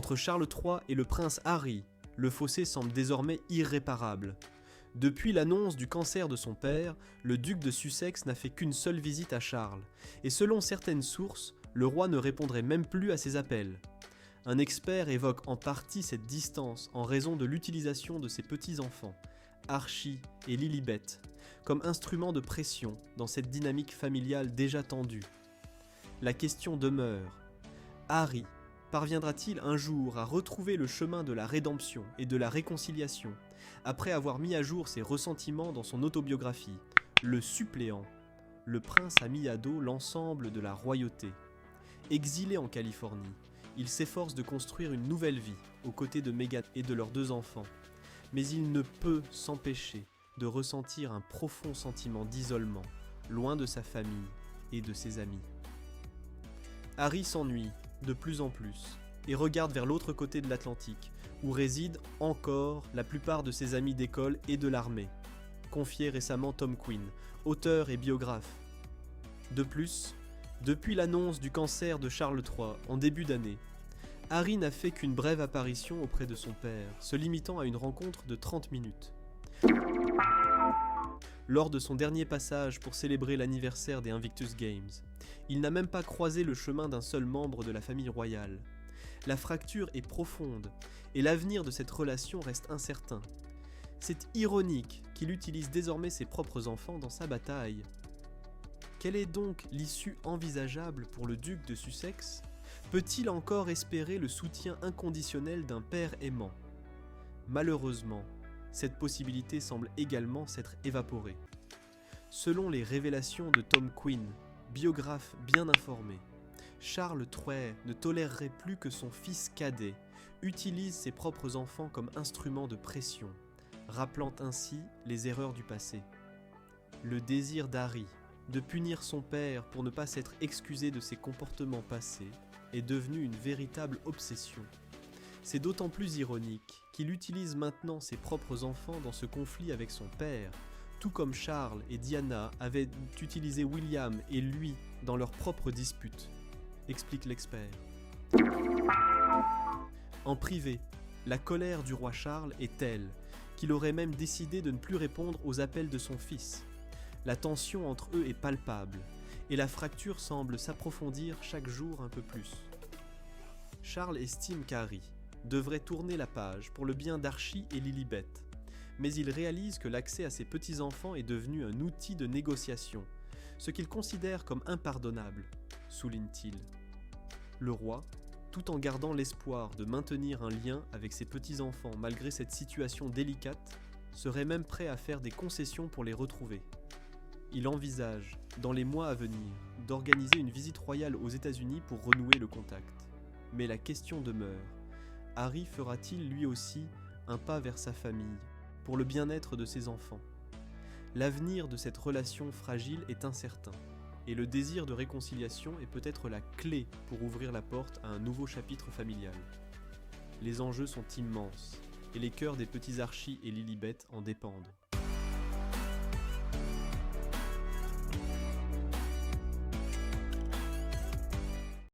Entre Charles III et le prince Harry, le fossé semble désormais irréparable. Depuis l'annonce du cancer de son père, le duc de Sussex n'a fait qu'une seule visite à Charles, et selon certaines sources, le roi ne répondrait même plus à ses appels. Un expert évoque en partie cette distance en raison de l'utilisation de ses petits-enfants, Archie et Lilibet, comme instruments de pression dans cette dynamique familiale déjà tendue. La question demeure, Harry parviendra-t-il un jour à retrouver le chemin de la rédemption et de la réconciliation, après avoir mis à jour ses ressentiments dans son autobiographie, Le suppléant, le prince a mis à dos l'ensemble de la royauté. Exilé en Californie, il s'efforce de construire une nouvelle vie aux côtés de Meghan et de leurs 2 enfants, mais il ne peut s'empêcher de ressentir un profond sentiment d'isolement, loin de sa famille et de ses amis. Harry s'ennuie de plus en plus et regarde vers l'autre côté de l'Atlantique, où résident encore la plupart de ses amis d'école et de l'armée, confiait récemment Tom Quinn, auteur et biographe. De plus, depuis l'annonce du cancer de Charles III en début d'année, Harry n'a fait qu'une brève apparition auprès de son père, se limitant à une rencontre de 30 minutes. Lors de son dernier passage pour célébrer l'anniversaire des Invictus Games, il n'a même pas croisé le chemin d'un seul membre de la famille royale. La fracture est profonde et l'avenir de cette relation reste incertain. C'est ironique qu'il utilise désormais ses propres enfants dans sa bataille. Quelle est donc l'issue envisageable pour le duc de Sussex ? Peut-il encore espérer le soutien inconditionnel d'un père aimant ? Malheureusement, cette possibilité semble également s'être évaporée. Selon les révélations de Tom Quinn, biographe bien informé, Charles III ne tolérerait plus que son fils cadet utilise ses propres enfants comme instrument de pression, rappelant ainsi les erreurs du passé. Le désir d'Harry de punir son père pour ne pas s'être excusé de ses comportements passés est devenu une véritable obsession. C'est d'autant plus ironique qu'il utilise maintenant ses propres enfants dans ce conflit avec son père, tout comme Charles et Diana avaient utilisé William et lui dans leurs propres disputes, explique l'expert. En privé, la colère du roi Charles est telle qu'il aurait même décidé de ne plus répondre aux appels de son fils. La tension entre eux est palpable, et la fracture semble s'approfondir chaque jour un peu plus. Charles estime qu'Harry devrait tourner la page pour le bien d'Archie et Lilibet, mais il réalise que l'accès à ses petits-enfants est devenu un outil de négociation, ce qu'il considère comme impardonnable, souligne-t-il. Le roi, tout en gardant l'espoir de maintenir un lien avec ses petits-enfants malgré cette situation délicate, serait même prêt à faire des concessions pour les retrouver. Il envisage, dans les mois à venir, d'organiser une visite royale aux États-Unis pour renouer le contact. Mais la question demeure, Harry fera-t-il lui aussi un pas vers sa famille, pour le bien-être de ses enfants ? L'avenir de cette relation fragile est incertain, et le désir de réconciliation est peut-être la clé pour ouvrir la porte à un nouveau chapitre familial. Les enjeux sont immenses, et les cœurs des petits Archie et Lilibet en dépendent.